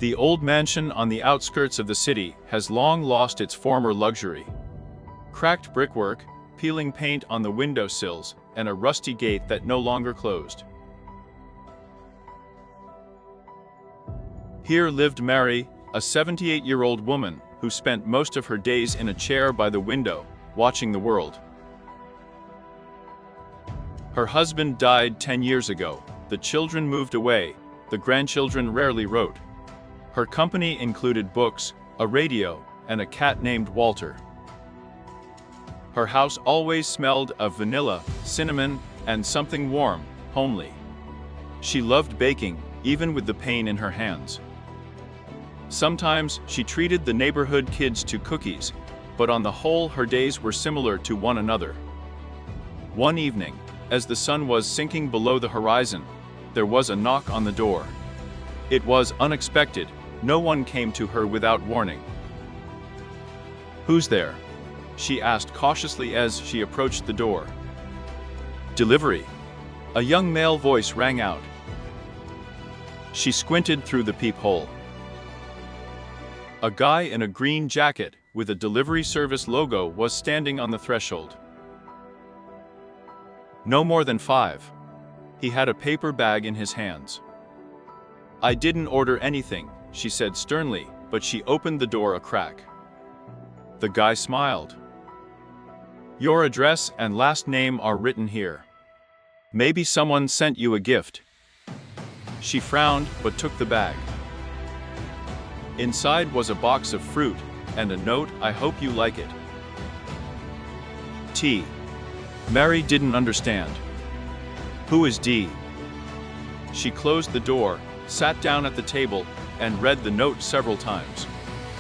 The old mansion on the outskirts of the city has long lost its former luxury. Cracked brickwork, peeling paint on the windowsills, and a rusty gate that no longer closed. Here lived Mary, a 78-year-old woman who spent most of her days in a chair by the window, watching the world. Her husband died 10 years ago, the children moved away, the grandchildren rarely wrote. Her company included books, a radio, and a cat named Walter. Her house always smelled of vanilla, cinnamon, and something warm, homely. She loved baking, even with the pain in her hands. Sometimes she treated the neighborhood kids to cookies, but on the whole her days were similar to one another. One evening, as the sun was sinking below the horizon, there was a knock on the door. It was unexpected, no one came to her without warning. "Who's there?" she asked cautiously as she approached the door. "Delivery," a young male voice rang out. She squinted through the peephole. A guy in a green jacket with a delivery service logo was standing on the threshold. No more than 5. He had a paper bag in his hands. "I didn't order anything," she said sternly, but she opened the door a crack. The guy smiled. "Your address and last name are written here. Maybe someone sent you a gift." She frowned but took the bag. Inside was a box of fruit and a note, "I hope you like it." T. Mary didn't understand. "Who is D?" She closed the door, sat down at the table, and read the note several times.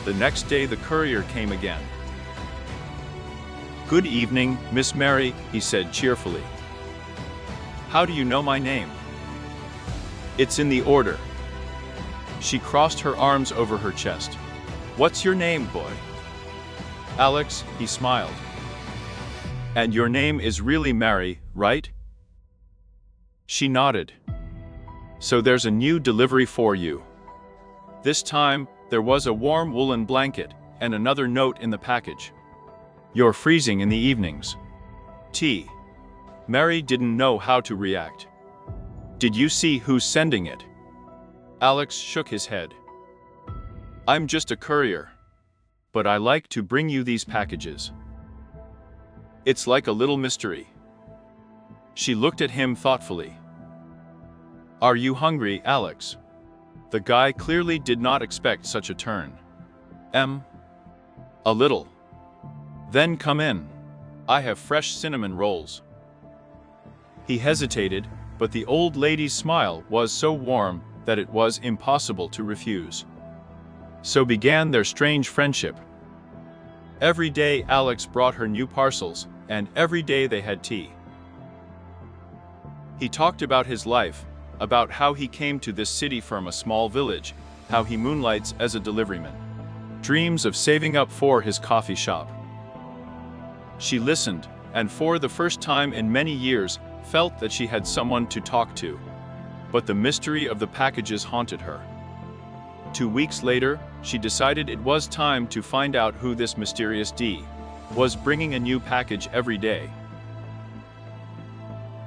The next day the courier came again. "Good evening, Miss Mary," he said cheerfully. "How do you know my name?" "It's in the order." She crossed her arms over her chest. "What's your name, boy?" "Alex," he smiled. "And your name is really Mary, right?" She nodded. "So there's a new delivery for you." This time, there was a warm woolen blanket and another note in the package. "You're freezing in the evenings." T. Mary didn't know how to react. "Did you see who's sending it?" Alex shook his head. "I'm just a courier. But I like to bring you these packages. It's like a little mystery." She looked at him thoughtfully. "Are you hungry, Alex?" The guy clearly did not expect such a turn. A little." "Then come in. I have fresh cinnamon rolls." He hesitated, but the old lady's smile was so warm that it was impossible to refuse. So began their strange friendship. Every day Alex brought her new parcels, and every day they had tea. He talked about his life, about how he came to this city from a small village, how he moonlights as a deliveryman, dreams of saving up for his coffee shop. She listened, and for the first time in many years, felt that she had someone to talk to. But the mystery of the packages haunted her. 2 weeks later, she decided it was time to find out who this mysterious D was bringing a new package every day.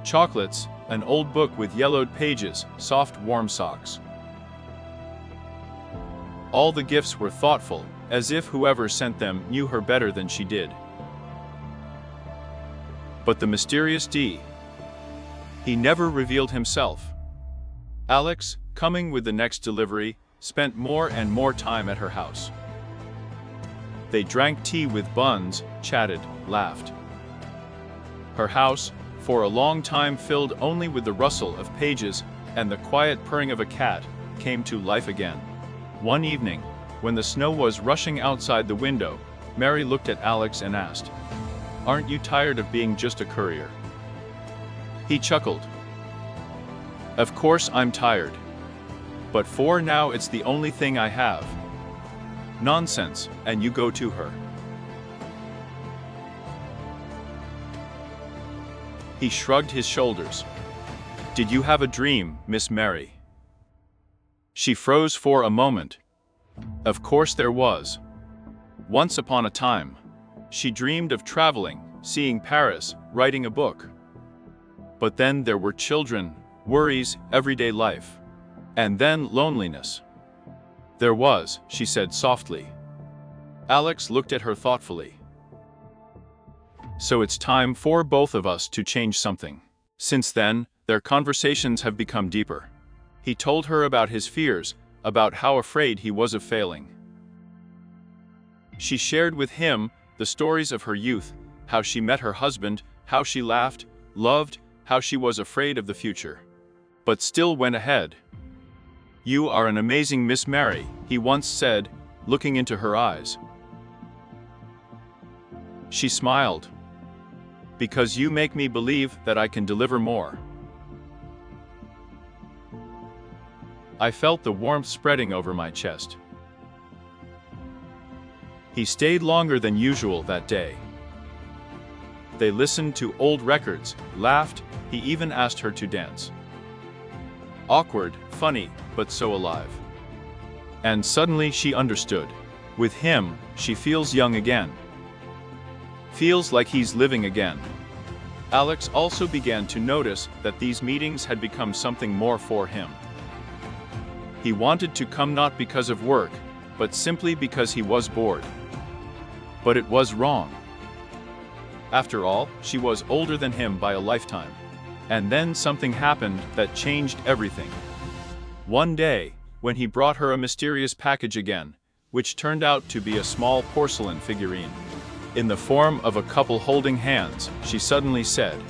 Chocolates, an old book with yellowed pages, soft warm socks. All the gifts were thoughtful, as if whoever sent them knew her better than she did. But the mysterious D, he never revealed himself. Alex, coming with the next delivery, spent more and more time at her house. They drank tea with buns, chatted, laughed. Her house, for a long time filled only with the rustle of pages and the quiet purring of a cat, came to life again. One evening, when the snow was rushing outside the window, Mary looked at Alex and asked, "Aren't you tired of being just a courier?" He chuckled. "Of course I'm tired. But for now it's the only thing I have." "Nonsense," and you go to her. He shrugged his shoulders. "Did you have a dream, Miss Mary?" She froze for a moment, Of course there was. Once upon a time, she dreamed of traveling, seeing Paris, writing a book. But then there were children, worries, everyday life. And then loneliness. There was, she said softly. Alex looked at her thoughtfully. So it's time for both of us to change something. Since then, their conversations have become deeper. He told her about his fears, about how afraid he was of failing. She shared with him the stories of her youth, how she met her husband, how she laughed, loved, how she was afraid of the future, but still went ahead. "You are an amazing Miss Mary," he once said, looking into her eyes. She smiled. "Because you make me believe that I can deliver more." I felt the warmth spreading over my chest. He stayed longer than usual that day. They listened to old records, laughed, he even asked her to dance. Awkward, funny, but so alive. And suddenly she understood. With him, she feels young again. Feels like he's living again. Alex also began to notice that these meetings had become something more for him. He wanted to come not because of work, but simply because he was bored. But it was wrong. After all, she was older than him by a lifetime. And then something happened that changed everything. One day, when he brought her a mysterious package again, which turned out to be a small porcelain figurine, in the form of a couple holding hands, she suddenly said,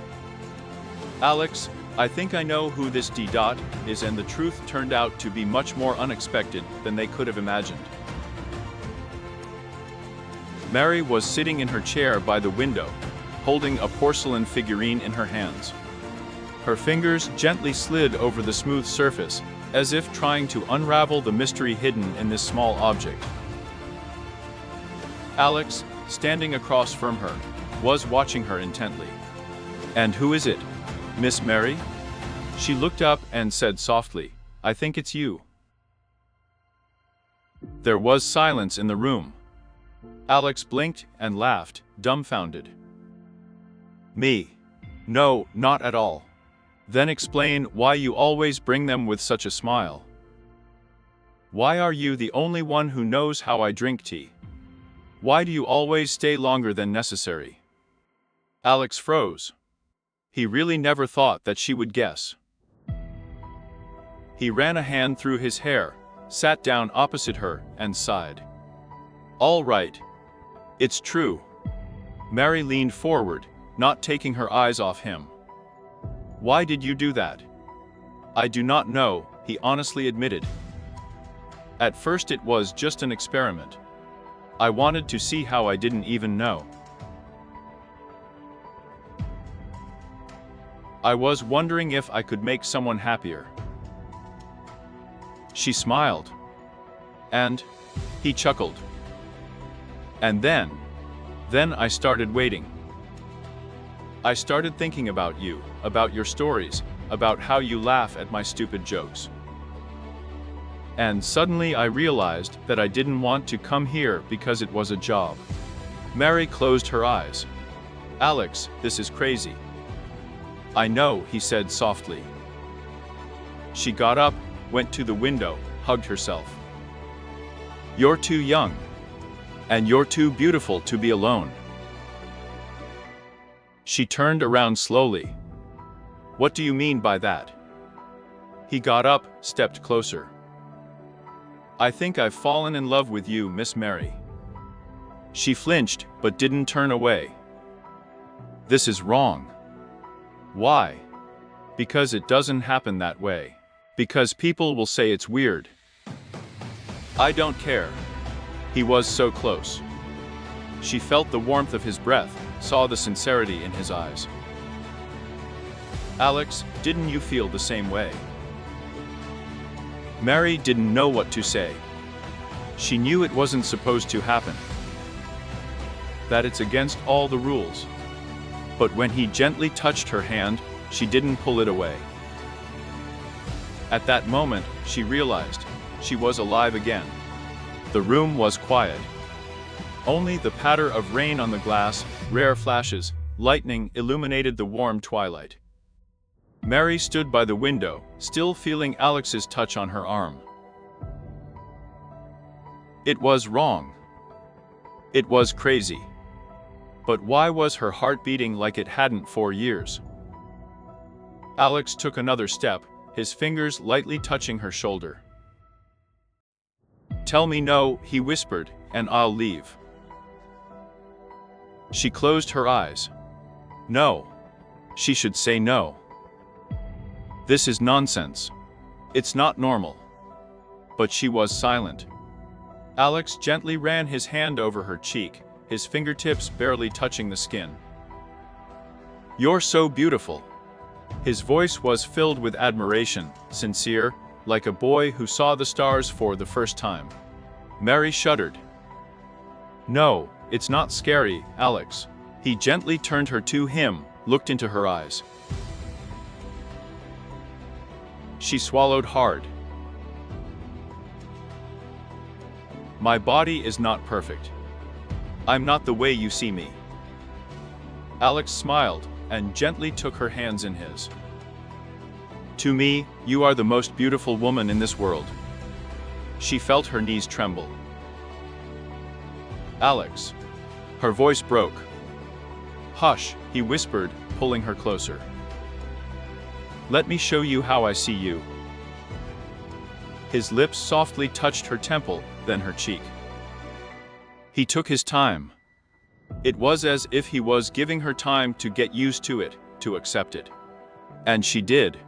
"Alex, I think I know who this D. is," and the truth turned out to be much more unexpected than they could have imagined. Mary was sitting in her chair by the window, holding a porcelain figurine in her hands. Her fingers gently slid over the smooth surface, as if trying to unravel the mystery hidden in this small object. Alex, standing across from her, was watching her intently. "And who is it, Miss Mary?" She looked up and said softly, "I think it's you." There was silence in the room. Alex blinked and laughed, dumbfounded. "Me? No, not at all." "Then explain why you always bring them with such a smile. Why are you the only one who knows how I drink tea? Why do you always stay longer than necessary?" Alex froze. He really never thought that she would guess. He ran a hand through his hair, sat down opposite her, and sighed. "All right. It's true." Mary leaned forward, not taking her eyes off him. "Why did you do that?" "I do not know," he honestly admitted. "At first it was just an experiment. I wanted to see how I didn't even know. I was wondering if I could make someone happier." She smiled. "And?" He chuckled. "And then I started waiting. I started thinking about you, about your stories, about how you laugh at my stupid jokes. And suddenly I realized that I didn't want to come here because it was a job." Mary closed her eyes. "Alex, this is crazy." "I know," he said softly. She got up, went to the window, hugged herself. "You're too young. And you're too beautiful to be alone." She turned around slowly. "What do you mean by that?" He got up, stepped closer. "I think I've fallen in love with you, Miss Mary." She flinched, but didn't turn away. "This is wrong." "Why?" "Because it doesn't happen that way. Because people will say it's weird." "I don't care." He was so close. She felt the warmth of his breath, saw the sincerity in his eyes. "Alex, didn't you feel the same way?" Mary didn't know what to say. She knew it wasn't supposed to happen. That it's against all the rules. But when he gently touched her hand, she didn't pull it away. At that moment, she realized she was alive again. The room was quiet. Only the patter of rain on the glass, rare flashes, lightning illuminated the warm twilight. Mary stood by the window, still feeling Alex's touch on her arm. It was wrong. It was crazy. But why was her heart beating like it hadn't for years? Alex took another step, his fingers lightly touching her shoulder. "Tell me no," he whispered, "and I'll leave." She closed her eyes. No. She should say no. This is nonsense. It's not normal. But she was silent. Alex gently ran his hand over her cheek, his fingertips barely touching the skin. "You're so beautiful." His voice was filled with admiration, sincere, like a boy who saw the stars for the first time. Mary shuddered. "No, it's not scary, Alex." He gently turned her to him, looked into her eyes. She swallowed hard. "My body is not perfect. I'm not the way you see me." Alex smiled and gently took her hands in his. "To me, you are the most beautiful woman in this world." She felt her knees tremble. "Alex." Her voice broke. "Hush," he whispered, pulling her closer. "Let me show you how I see you." His lips softly touched her temple, then her cheek. He took his time. It was as if he was giving her time to get used to it, to accept it. And she did.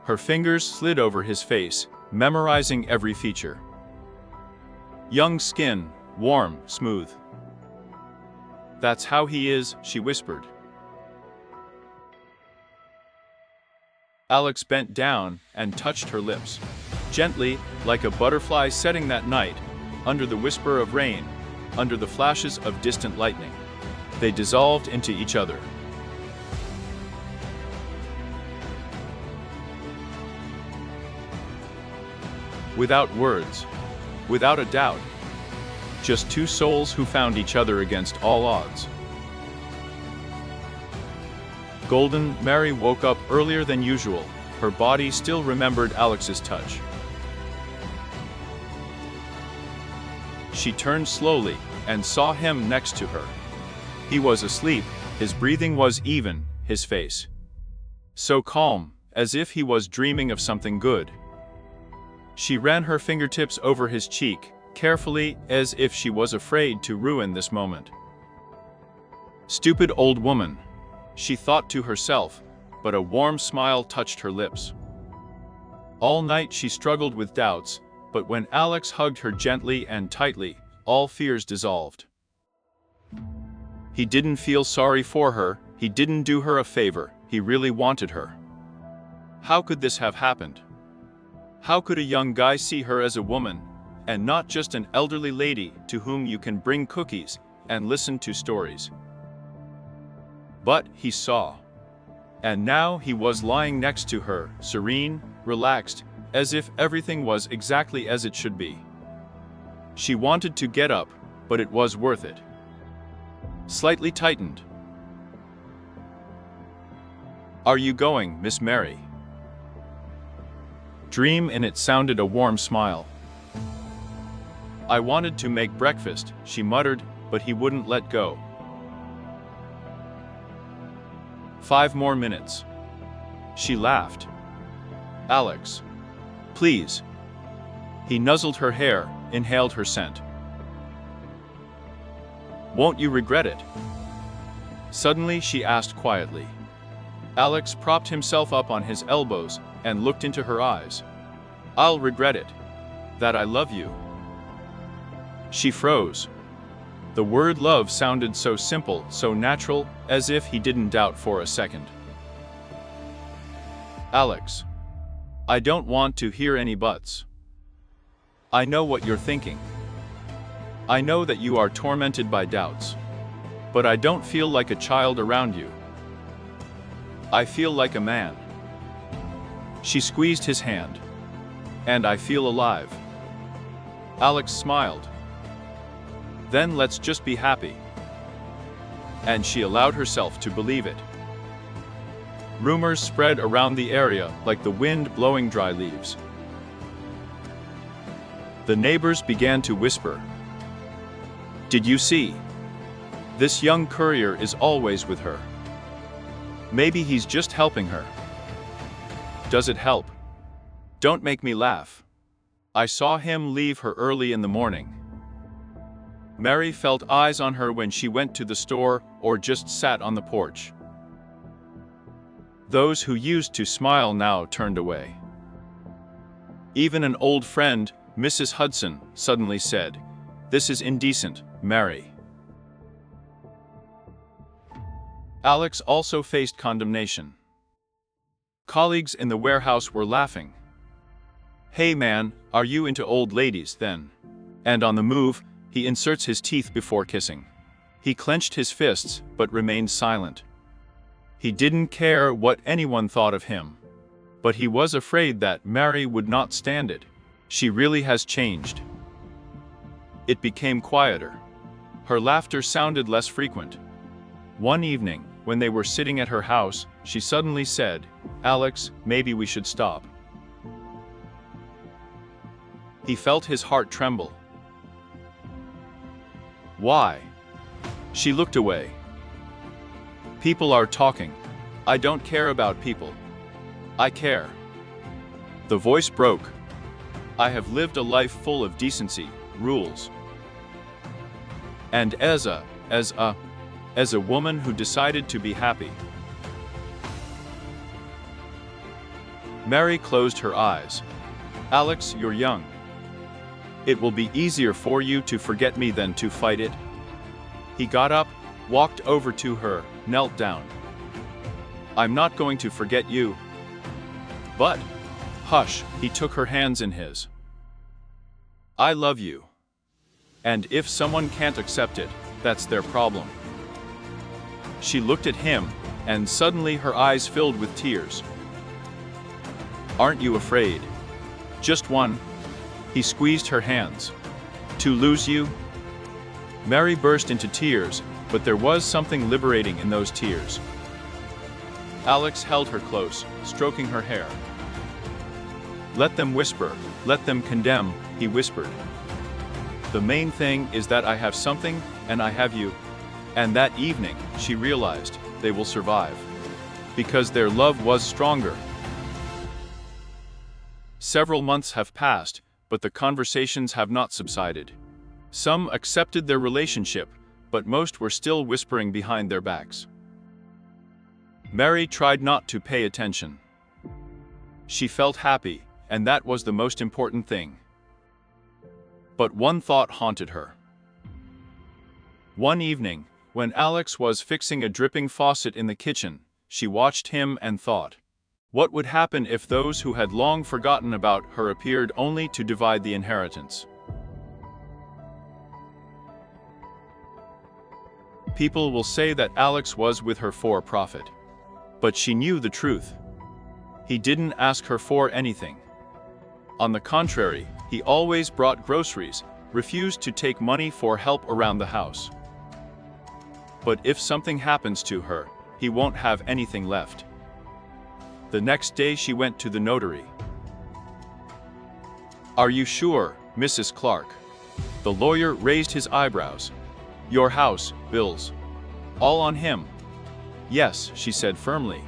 Her fingers slid over his face, memorizing every feature. Young skin, warm, smooth. "That's how he is," she whispered. Alex bent down and touched her lips. Gently, like a butterfly setting that night, under the whisper of rain, under the flashes of distant lightning, they dissolved into each other. Without words, without a doubt, just two souls who found each other against all odds. Golden Mary woke up earlier than usual. Her body still remembered Alex's touch. She turned slowly and saw him next to her. He was asleep, his breathing was even, his face so calm, as if he was dreaming of something good. She ran her fingertips over his cheek, carefully, as if she was afraid to ruin this moment. "Stupid old woman," she thought to herself, but a warm smile touched her lips. All night she struggled with doubts, but when Alex hugged her gently and tightly, all fears dissolved. He didn't feel sorry for her, he didn't do her a favor, he really wanted her. How could this have happened? How could a young guy see her as a woman, and not just an elderly lady to whom you can bring cookies and listen to stories? But he saw. And now he was lying next to her, serene, relaxed, as if everything was exactly as it should be. She wanted to get up, but it was worth it. Slightly tightened. "Are you going, Miss Mary?" Dream in it sounded a warm smile. "I wanted to make breakfast," she muttered, but he wouldn't let go. 5 more minutes. She laughed. "Alex. Please." He nuzzled her hair, inhaled her scent. "Won't you regret it?" Suddenly she asked quietly. Alex propped himself up on his elbows and looked into her eyes. "I'll regret it. That I love you." She froze. The word love sounded so simple, so natural, as if he didn't doubt for a second. "Alex. I don't want to hear any buts. I know what you're thinking. I know that you are tormented by doubts. But I don't feel like a child around you. I feel like a man." She squeezed his hand. "And I feel alive." Alex smiled. Then let's just be happy. And she allowed herself to believe it. Rumors spread around the area like the wind blowing dry leaves. The neighbors began to whisper. Did you see? This young courier is always with her. Maybe he's just helping her. Does it help? Don't make me laugh. I saw him leave her early in the morning. Mary felt eyes on her when she went to the store or just sat on the porch. Those who used to smile now turned away. Even an old friend, Mrs. Hudson, suddenly said, "This is indecent, Mary." Alex also faced condemnation. Colleagues in the warehouse were laughing. "Hey man, are you into old ladies then?" And on the move, he inserts his teeth before kissing. He clenched his fists but remained silent. He didn't care what anyone thought of him. But he was afraid that Mary would not stand it. She really has changed. It became quieter. Her laughter sounded less frequent. One evening, when they were sitting at her house, she suddenly said, "Alex, maybe we should stop." He felt his heart tremble. Why? She looked away. People are talking. I don't care about people. I care. The voice broke. I have lived a life full of decency, rules. And as a woman who decided to be happy. Mary closed her eyes. Alex, you're young. It will be easier for you to forget me than to fight it. He got up, walked over to her, knelt down. I'm not going to forget you. But, hush, he took her hands in his. I love you. And if someone can't accept it, that's their problem. She looked at him, and suddenly her eyes filled with tears. Aren't you afraid? Just one. He squeezed her hands. To lose you? Mary burst into tears, but there was something liberating in those tears. Alex held her close, stroking her hair. Let them whisper, let them condemn, he whispered. The main thing is that I have something, and I have you. And that evening, she realized, they will survive. Because their love was stronger. Several months have passed, but the conversations have not subsided. Some accepted their relationship, but most were still whispering behind their backs. Mary tried not to pay attention. She felt happy, and that was the most important thing. But one thought haunted her. One evening, when Alex was fixing a dripping faucet in the kitchen, she watched him and thought, what would happen if those who had long forgotten about her appeared only to divide the inheritance? People will say that Alex was with her for profit. But she knew the truth. He didn't ask her for anything. On the contrary, he always brought groceries, refused to take money for help around the house. But if something happens to her, he won't have anything left. The next day she went to the notary. Are you sure, Mrs. Clark? The lawyer raised his eyebrows. Your house, bills. All on him. Yes, she said firmly.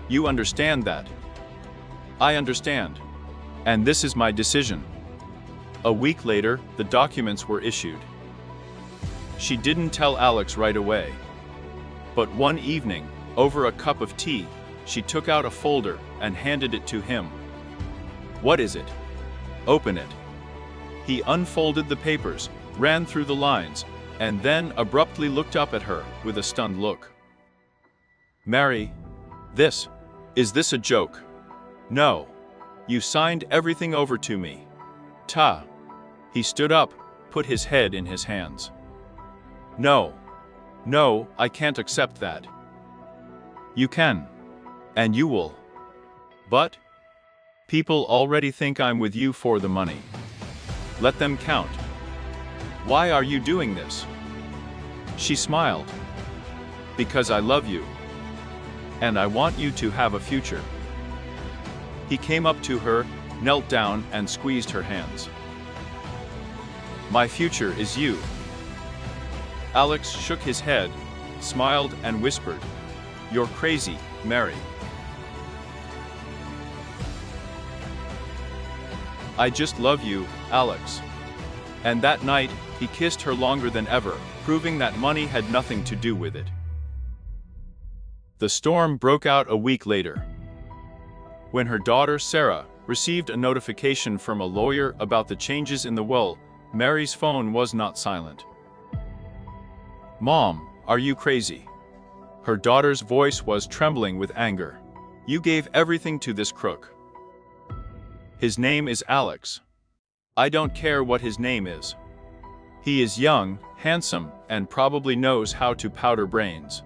You understand that? I understand. And this is my decision. A week later, the documents were issued. She didn't tell Alex right away. But one evening, over a cup of tea, she took out a folder and handed it to him. What is it? Open it. He unfolded the papers, ran through the lines, and then abruptly looked up at her with a stunned look. Mary, is this a joke? No. You signed everything over to me. Ta. He stood up, put his head in his hands. No, I can't accept that. You can. And you will. But people already think I'm with you for the money. Let them count. Why are you doing this? She smiled. Because I love you. And I want you to have a future. He came up to her, knelt down, and squeezed her hands. My future is you. Alex shook his head, smiled, and whispered, You're crazy, Mary. I just love you, Alex. And that night, he kissed her longer than ever, proving that money had nothing to do with it. The storm broke out a week later. When her daughter, Sarah, received a notification from a lawyer about the changes in the will, Mary's phone was not silent. Mom, are you crazy? Her daughter's voice was trembling with anger. You gave everything to this crook. His name is Alex. I don't care what his name is. He is young, handsome, and probably knows how to powder brains.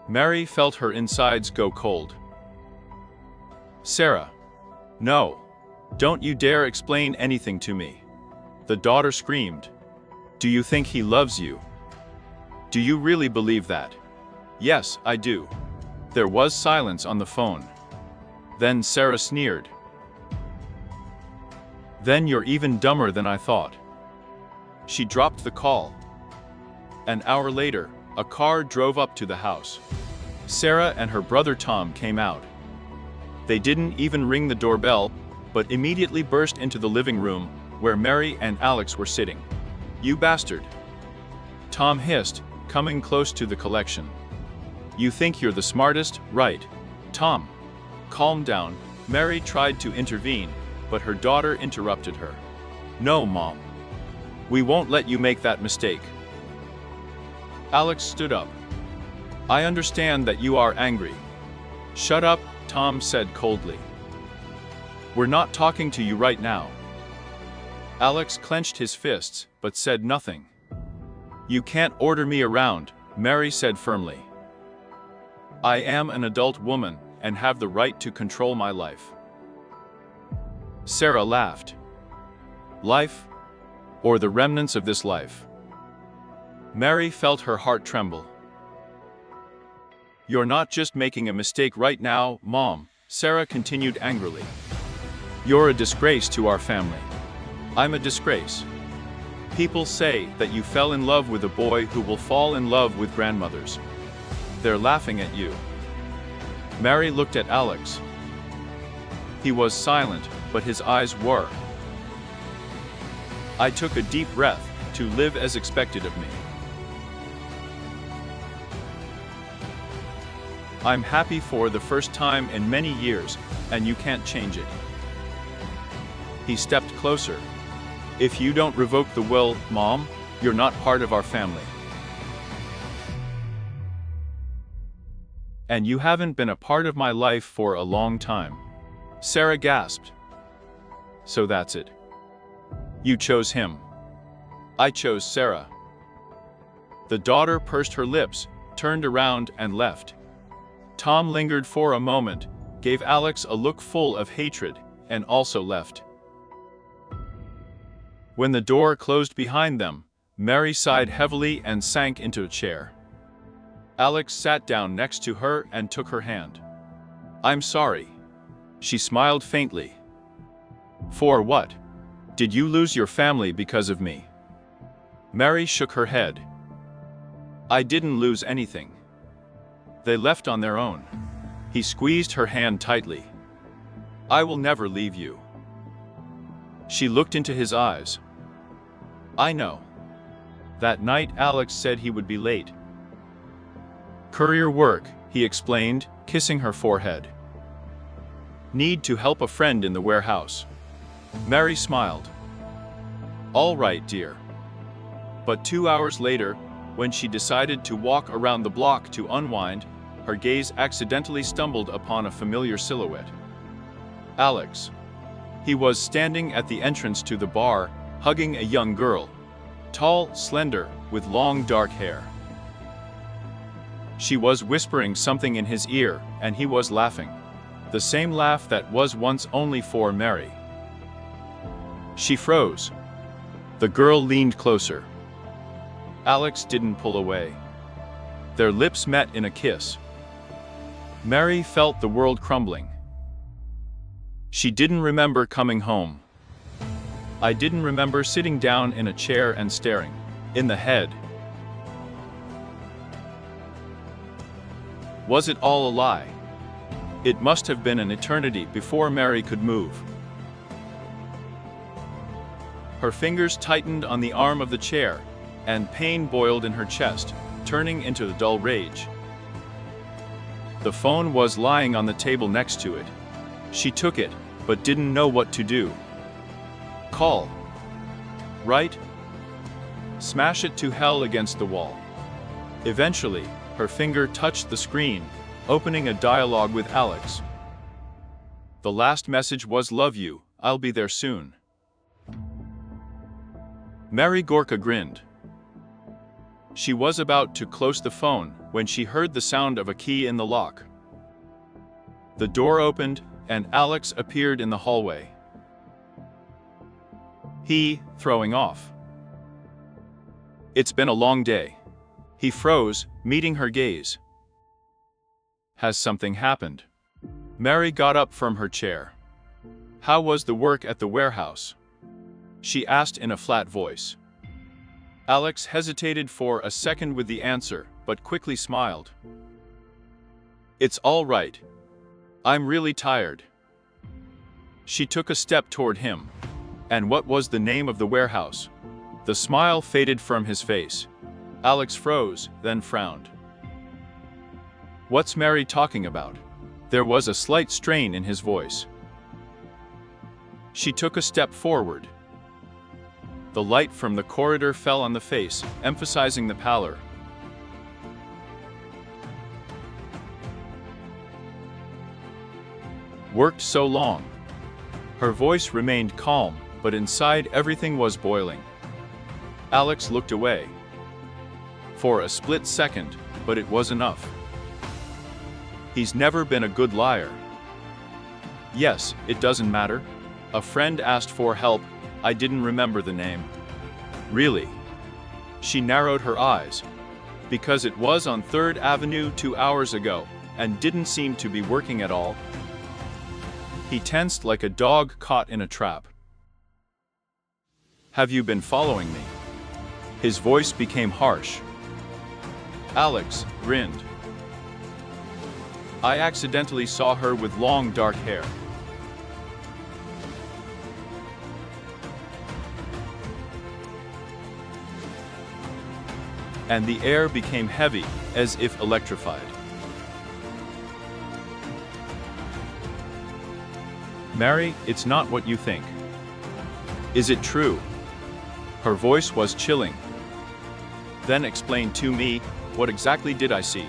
Mary felt her insides go cold. Sarah. No. Don't you dare explain anything to me. The daughter screamed. Do you think he loves you? Do you really believe that? Yes, I do. There was silence on the phone. Then Sarah sneered. Then you're even dumber than I thought. She dropped the call. An hour later, a car drove up to the house. Sarah and her brother Tom came out. They didn't even ring the doorbell, but immediately burst into the living room, where Mary and Alex were sitting. You bastard! Tom hissed, coming close to the collection. You think you're the smartest, right? Tom. Calm down. Mary tried to intervene, but her daughter interrupted her. No, Mom. We won't let you make that mistake. Alex stood up. I understand that you are angry. Shut up, Tom said coldly. We're not talking to you right now. Alex clenched his fists, but said nothing. You can't order me around, Mary said firmly. I am an adult woman and have the right to control my life. Sarah laughed. Life? Or the remnants of this life? Mary felt her heart tremble. You're not just making a mistake right now, Mom, Sarah continued angrily. You're a disgrace to our family. I'm a disgrace. People say that you fell in love with a boy who will fall in love with grandmothers. They're laughing at you. Mary looked at Alex. He was silent, but his eyes were. I took a deep breath, to live as expected of me. I'm happy for the first time in many years, and you can't change it. He stepped closer. If you don't revoke the will, Mom, you're not part of our family. And you haven't been a part of my life for a long time. Sarah gasped. So that's it. You chose him. I chose Sarah. The daughter pursed her lips, turned around and left. Tom lingered for a moment, gave Alex a look full of hatred, and also left. When the door closed behind them, Mary sighed heavily and sank into a chair. Alex sat down next to her and took her hand. I'm sorry. She smiled faintly. For what? Did you lose your family because of me? Mary shook her head. I didn't lose anything. They left on their own. He squeezed her hand tightly. I will never leave you. She looked into his eyes. I know. That night Alex said he would be late. Courier work, he explained, kissing her forehead. Need to help a friend in the warehouse. Mary smiled. All right, dear. But 2 hours later, when she decided to walk around the block to unwind, her gaze accidentally stumbled upon a familiar silhouette. Alex. He was standing at the entrance to the bar, hugging a young girl. Tall, slender, with long dark hair. She was whispering something in his ear, and he was laughing. The same laugh that was once only for Mary. She froze. The girl leaned closer. Alex didn't pull away. Their lips met in a kiss. Mary felt the world crumbling. She didn't remember coming home. I didn't remember sitting down in a chair and staring. In the head. Was it all a lie? It must have been an eternity before Mary could move. Her fingers tightened on the arm of the chair, and pain boiled in her chest, turning into a dull rage. The phone was lying on the table next to it. She took it, but didn't know what to do. Call. Right? Smash it to hell against the wall. Eventually, her finger touched the screen, opening a dialogue with Alex. The last message was, "Love you, I'll be there soon." Mary Gorka grinned. She was about to close the phone when she heard the sound of a key in the lock. The door opened, and Alex appeared in the hallway. He, throwing off. "It's been a long day." He froze, meeting her gaze. "Has something happened?" Mary got up from her chair. "How was the work at the warehouse?" she asked in a flat voice. Alex hesitated for a second with the answer, but quickly smiled. "It's all right. I'm really tired." She took a step toward him. "And what was the name of the warehouse?" The smile faded from his face. Alex froze, then frowned. "What's Mary talking about?" There was a slight strain in his voice. She took a step forward. The light from the corridor fell on the face, emphasizing the pallor. "Worked so long." Her voice remained calm, but inside everything was boiling. Alex looked away. For a split second, but it was enough. "He's never been a good liar." "Yes, it doesn't matter. A friend asked for help. I didn't remember the name." "Really?" She narrowed her eyes. "Because it was on 3rd Avenue 2 hours ago, and didn't seem to be working at all." He tensed like a dog caught in a trap. "Have you been following me?" His voice became harsh. Alex grinned. "I accidentally saw her with long dark hair." And the air became heavy, as if electrified. "Mary, it's not what you think." "Is it true?" Her voice was chilling. "Then explain to me, what exactly did I see?"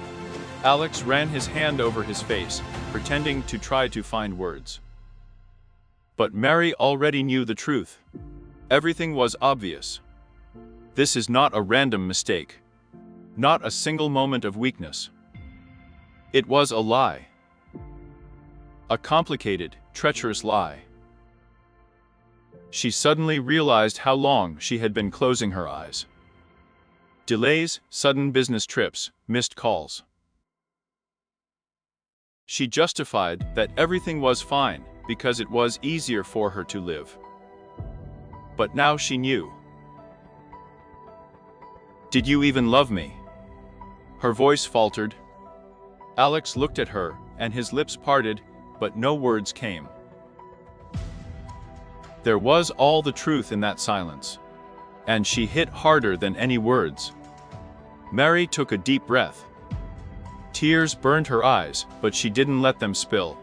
Alex ran his hand over his face, pretending to try to find words. But Mary already knew the truth. Everything was obvious. This is not a random mistake. Not a single moment of weakness. It was a lie. A complicated, treacherous lie. She suddenly realized how long she had been closing her eyes. Delays, sudden business trips, missed calls. She justified that everything was fine because it was easier for her to live. But now she knew. "Did you even love me?" Her voice faltered. Alex looked at her, and his lips parted, but no words came. There was all the truth in that silence, and she hit harder than any words. Mary took a deep breath. Tears burned her eyes, but she didn't let them spill.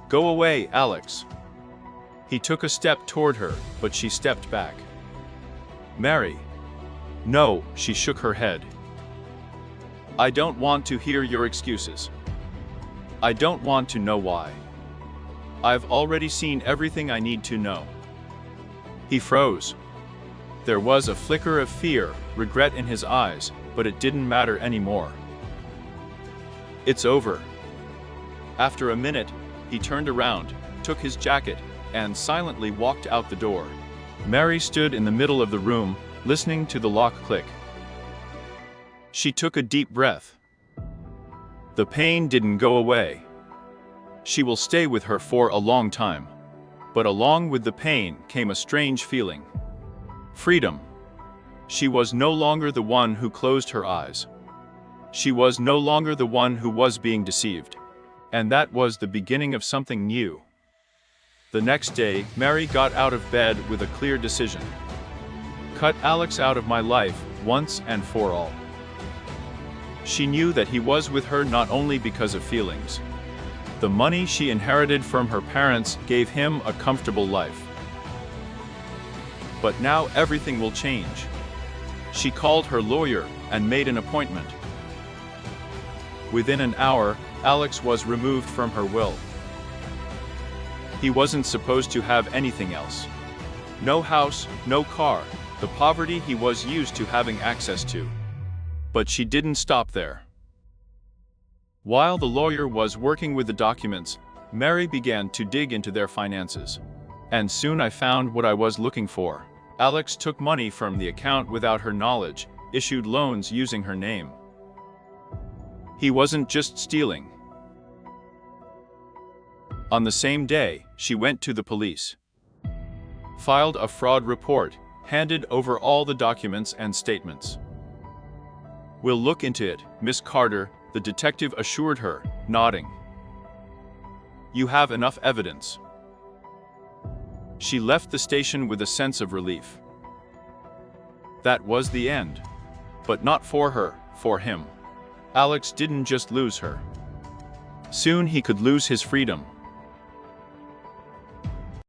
"Go away, Alex." He took a step toward her, but she stepped back. "Mary." "No," she shook her head. "I don't want to hear your excuses. I don't want to know why. I've already seen everything I need to know." He froze. There was a flicker of fear, regret in his eyes, but it didn't matter anymore. "It's over." After a minute, he turned around, took his jacket, and silently walked out the door. Mary stood in the middle of the room, listening to the lock click. She took a deep breath. The pain didn't go away. She will stay with her for a long time. But along with the pain came a strange feeling. Freedom. She was no longer the one who closed her eyes. She was no longer the one who was being deceived. And that was the beginning of something new. The next day, Mary got out of bed with a clear decision. Cut Alex out of my life, once and for all. She knew that he was with her not only because of feelings. The money she inherited from her parents gave him a comfortable life. But now everything will change. She called her lawyer and made an appointment. Within an hour, Alex was removed from her will. He wasn't supposed to have anything else. No house, no car, the poverty he was used to having access to. But she didn't stop there. While the lawyer was working with the documents, Mary began to dig into their finances. And soon I found what I was looking for. Alex took money from the account without her knowledge, issued loans using her name. He wasn't just stealing. On the same day, she went to the police, filed a fraud report, handed over all the documents and statements. "We'll look into it, Miss Carter," the detective assured her, nodding. "You have enough evidence." She left the station with a sense of relief. That was the end. But not for her, for him. Alex didn't just lose her. Soon he could lose his freedom.